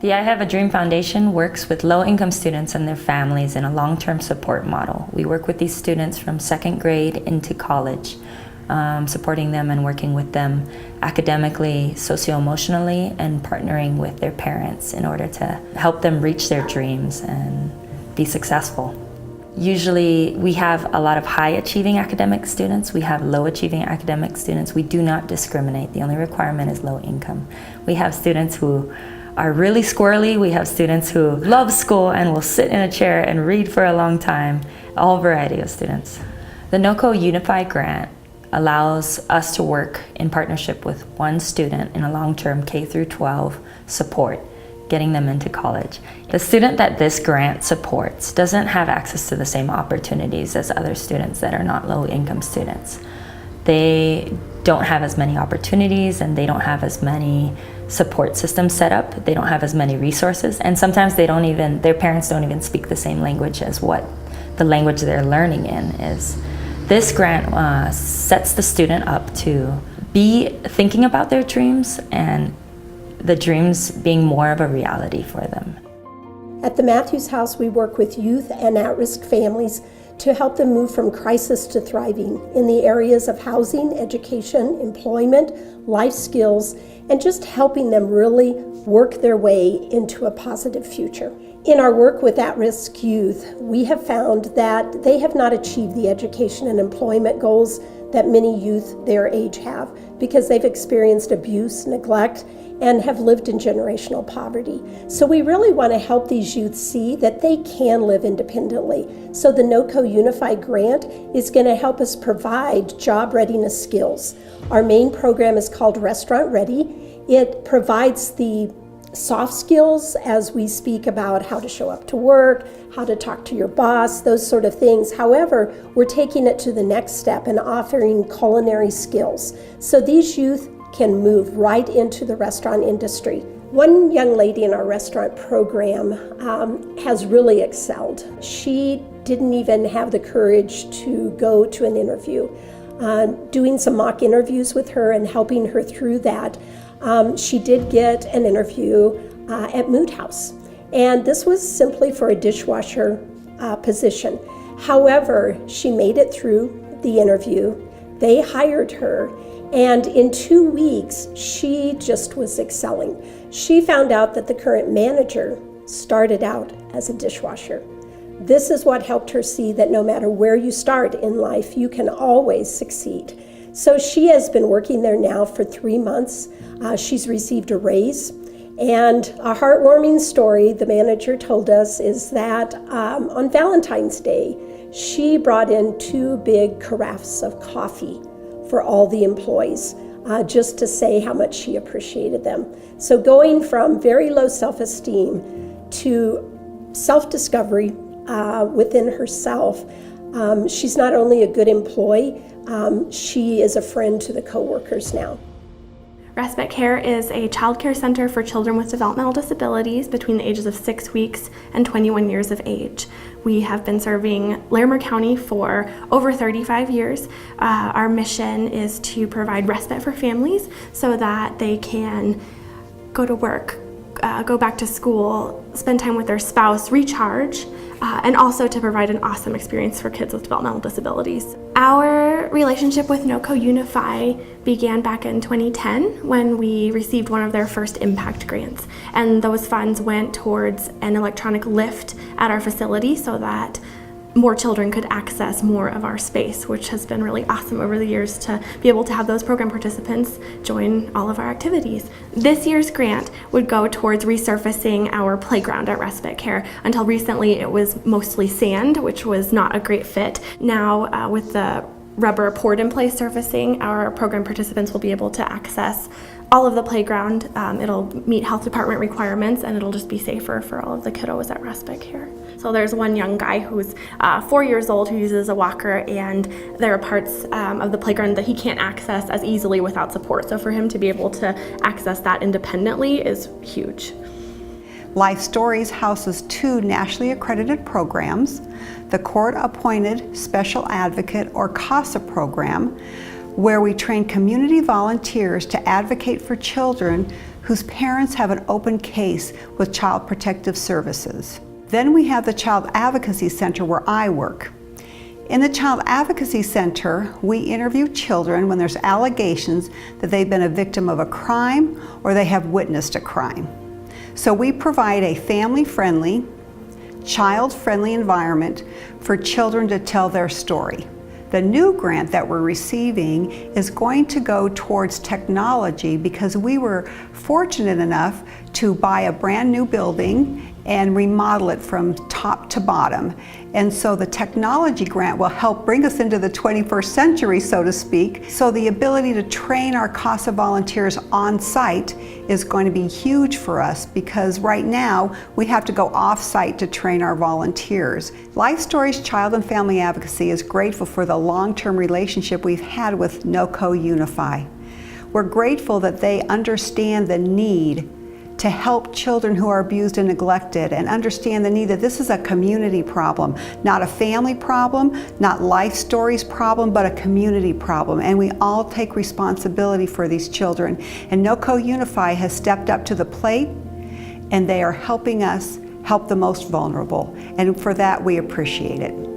The I Have a Dream Foundation works with low-income students and their families in a long-term support model. We work with these students from second grade into college, supporting them and working with them academically, socio-emotionally, and partnering with their parents in order to help them reach their dreams and be successful. Usually we have a lot of high-achieving academic students. We have low-achieving academic students. We do not discriminate. The only requirement is low income. We have students who are really squirrely. We have students who love school and will sit in a chair and read for a long time. All variety of students. The NOCO Unify grant allows us to work in partnership with one student in a long-term K through 12 support, getting them into college. The student that this grant supports doesn't have access to the same opportunities as other students that are not low-income students. They don't have as many opportunities and they don't have as many support systems set up. They don't have as many resources, and sometimes their parents don't even speak the same language as what the language they're learning in is. This grant sets the student up to be thinking about their dreams and the dreams being more of a reality for them. At the Matthews House, we work with youth and at-risk families to help them move from crisis to thriving in the areas of housing, education, employment, life skills, and just helping them really work their way into a positive future. In our work with at-risk youth, we have found that they have not achieved the education and employment goals that many youth their age have because they've experienced abuse, neglect, and have lived in generational poverty. So we really want to help these youth see that they can live independently. So the NOCO Unify grant is going to help us provide job readiness skills. Our main program is called Restaurant Ready. It provides the soft skills as we speak about how to show up to work, how to talk to your boss, those sort of things. However, we're taking it to the next step and offering culinary skills. So these youth can move right into the restaurant industry. One young lady in our restaurant program has really excelled. She didn't even have the courage to go to an interview. Doing some mock interviews with her and helping her through that, she did get an interview at Mood House. And this was simply for a dishwasher position. However, she made it through the interview. They hired her. And in 2 weeks, she just was excelling. She found out that the current manager started out as a dishwasher. This is what helped her see that no matter where you start in life, you can always succeed. So she has been working there now for 3 months. She's received a raise. And a heartwarming story the manager told us is that on Valentine's Day, she brought in 2 big carafes of coffee for all the employees, just to say how much she appreciated them. So going from very low self-esteem to self-discovery within herself, she's not only a good employee, she is a friend to the coworkers now. Respite Care is a child care center for children with developmental disabilities between the ages of 6 weeks and 21 years of age. We have been serving Larimer County for over 35 years. Our mission is to provide respite for families so that they can go to work, go back to school, spend time with their spouse, recharge, and also to provide an awesome experience for kids with developmental disabilities. Our relationship with NOCO Unify began back in 2010 when we received one of their first impact grants. And those funds went towards an electronic lift at our facility so that more children could access more of our space, which has been really awesome over the years to be able to have those program participants join all of our activities. This year's grant would go towards resurfacing our playground at Respite Care. Until recently, it was mostly sand, which was not a great fit. Now, with the rubber poured-in-place surfacing, our program participants will be able to access all of the playground. It'll meet health department requirements, and it'll just be safer for all of the kiddos at Respite Care. So there's one young guy who's 4 years old who uses a walker, and there are parts of the playground that he can't access as easily without support. So for him to be able to access that independently is huge. Life Stories houses 2 nationally accredited programs, the Court-Appointed Special Advocate or CASA program, where we train community volunteers to advocate for children whose parents have an open case with Child Protective Services. Then we have the Child Advocacy Center where I work. In the Child Advocacy Center, we interview children when there's allegations that they've been a victim of a crime or they have witnessed a crime. So we provide a family-friendly, child-friendly environment for children to tell their story. The new grant that we're receiving is going to go towards technology because we were fortunate enough to buy a brand new building and remodel it from top to bottom. And so the technology grant will help bring us into the 21st century, so to speak. So the ability to train our CASA volunteers on site is going to be huge for us because right now we have to go off site to train our volunteers. Life Stories Child and Family Advocacy is grateful for the long-term relationship we've had with NOCO Unify. We're grateful that they understand the need to help children who are abused and neglected and understand the need that this is a community problem, not a family problem, not Life Stories problem, but a community problem. And we all take responsibility for these children. And NOCO Unify has stepped up to the plate and they are helping us help the most vulnerable. And for that, we appreciate it.